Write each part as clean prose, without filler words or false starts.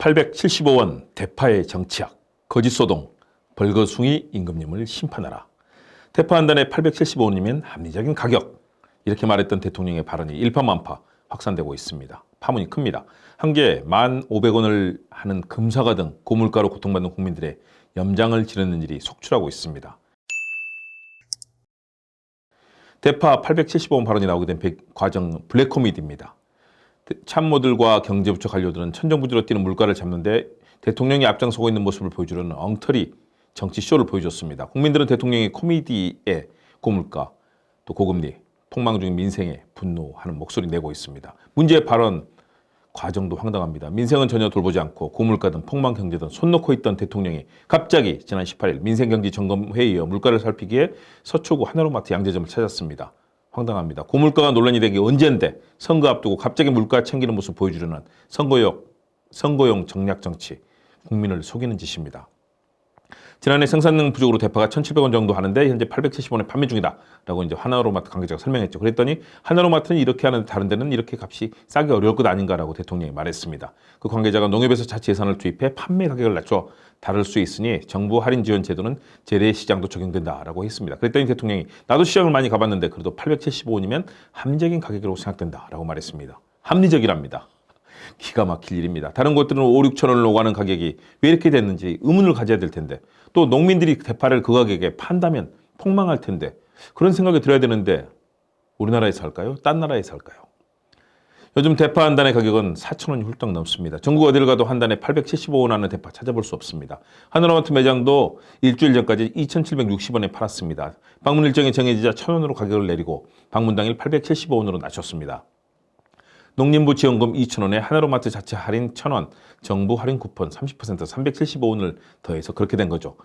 875원 대파의 정치학, 거짓소동, 벌거숭이 임금님을 심판하라. 대파 한 단에 875원이면 합리적인 가격. 이렇게 말했던 대통령의 발언이 일파만파 확산되고 있습니다. 파문이 큽니다. 한 개에 1,500원을 하는 금사과 등 고물가로 고통받는 국민들의 염장을 지르는 일이 속출하고 있습니다. 대파 875원 발언이 나오게 된 과정 블랙코미디입니다. 참모들과 경제부처 관료들은 천정부지로 뛰는 물가를 잡는데 대통령이 앞장서고 있는 모습을 보여주려는 엉터리 정치쇼를 보여줬습니다. 국민들은 대통령의 코미디에 고물가, 또 고금리, 폭망 중인 민생에 분노하는 목소리 내고 있습니다. 문제의 발언 과정도 황당합니다. 민생은 전혀 돌보지 않고 고물가든 폭망 경제든 손 놓고 있던 대통령이 갑자기 지난 18일 민생경제점검회의에 물가를 살피기에 서초구 하나로마트 양재점을 찾았습니다. 황당합니다. 고물가가 논란이 된 게 언젠데 선거 앞두고 갑자기 물가 챙기는 모습 보여주려는 선거용 정략 정치, 국민을 속이는 짓입니다. 지난해 생산능 부족으로 대파가 1,700원 정도 하는데 현재 870원에 판매 중이다라고 이제 하나로마트 관계자가 설명했죠. 그랬더니 하나로마트는 이렇게 하는데 다른 데는 이렇게 값이 싸기 어려울 것 아닌가라고 대통령이 말했습니다. 그 관계자가 농협에서 자체 예산을 투입해 판매 가격을 낮춰 다룰 수 있으니 정부 할인 지원 제도는 재래시장도 적용된다라고 했습니다. 그랬더니 대통령이 나도 시장을 많이 가봤는데 그래도 875원이면 합리적인 가격이라고 생각된다라고 말했습니다. 합리적이랍니다. 기가 막힐 일입니다. 다른 곳들은 5, 6천 원을 오가는 가격이 왜 이렇게 됐는지 의문을 가져야 될 텐데 또 농민들이 대파를 그 가격에 판다면 폭망할 텐데 그런 생각이 들어야 되는데 우리나라에서 할까요? 딴 나라에서 할까요? 요즘 대파 한 단의 가격은 4천 원이 훌쩍 넘습니다. 전국 어디를 가도 한 단에 875원 하는 대파 찾아볼 수 없습니다. 하나로마트 매장도 일주일 전까지 2,760원에 팔았습니다. 방문 일정이 정해지자 1,000원으로 가격을 내리고 방문 당일 875원으로 낮췄습니다. 농림부 지원금 2,000원에 하나로마트 자체 할인 1,000원, 정부 할인 쿠폰 30% 375원을 더해서 그렇게 된 거죠.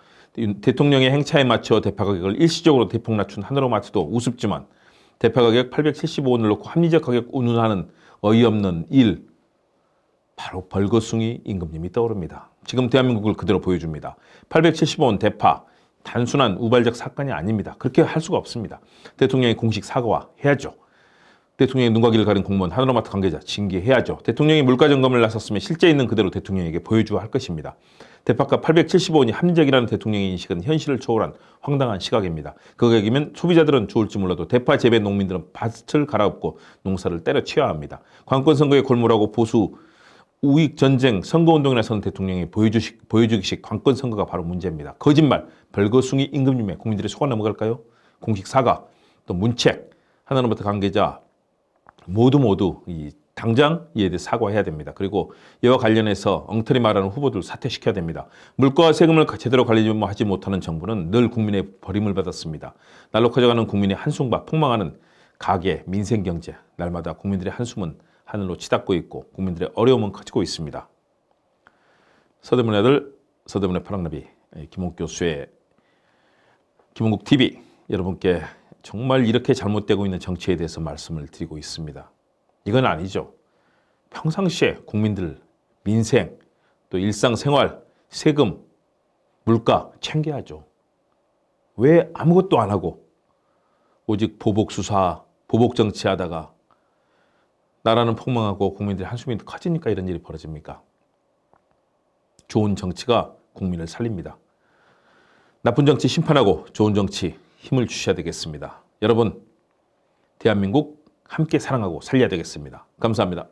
대통령의 행차에 맞춰 대파 가격을 일시적으로 대폭 낮춘 하나로마트도 우습지만 대파 가격 875원을 놓고 합리적 가격 운운하는 어이없는 일, 바로 벌거숭이 임금님이 떠오릅니다. 지금 대한민국을 그대로 보여줍니다. 875원 대파, 단순한 우발적 사건이 아닙니다. 그렇게 할 수가 없습니다. 대통령의 공식 사과와 해야죠. 대통령의 눈과 귀를 가린 공무원, 하나로마트 관계자 징계해야죠. 대통령이 물가 점검을 나섰으면 실제 있는 그대로 대통령에게 보여줘야 할 것입니다. 대파값 875원이 합리적이라는 대통령의 인식은 현실을 초월한 황당한 시각입니다. 그 가격이면 소비자들은 좋을지 몰라도 대파 재배 농민들은 밭을 갈아엎고 농사를 때려치워야 합니다. 관권 선거에 골몰하고 보수 우익 전쟁 선거운동에 나서는 대통령이 보여주기식 관권 선거가 바로 문제입니다. 거짓말, 벌거숭이 임금님에 국민들의 속아 넘어갈까요? 공식 사과, 또 문책, 하나로마트 관계자 모두 당장 이에 대해 사과해야 됩니다. 그리고 이와 관련해서 엉터리 말하는 후보들 사퇴시켜야 됩니다. 물가와 세금을 제대로 관리하지 못하는 정부는 늘 국민의 버림을 받았습니다. 날로 커져가는 국민의 한숨과 폭망하는 가계, 민생경제, 날마다 국민들의 한숨은 하늘로 치닫고 있고 국민들의 어려움은 커지고 있습니다. 서대문의 아들, 서대문의 파랑나비, 김홍국 교수의 김홍국 TV 여러분께 정말 이렇게 잘못되고 있는 정치에 대해서 말씀을 드리고 있습니다. 이건 아니죠. 평상시에 국민들, 민생, 또 일상생활, 세금, 물가 챙겨야죠. 왜 아무것도 안 하고 오직 보복수사, 보복정치하다가 나라는 폭망하고 국민들의 한숨이 커지니까 이런 일이 벌어집니까? 좋은 정치가 국민을 살립니다. 나쁜 정치 심판하고 좋은 정치 힘을 주셔야 되겠습니다. 여러분, 대한민국 함께 사랑하고 살려야 되겠습니다. 감사합니다.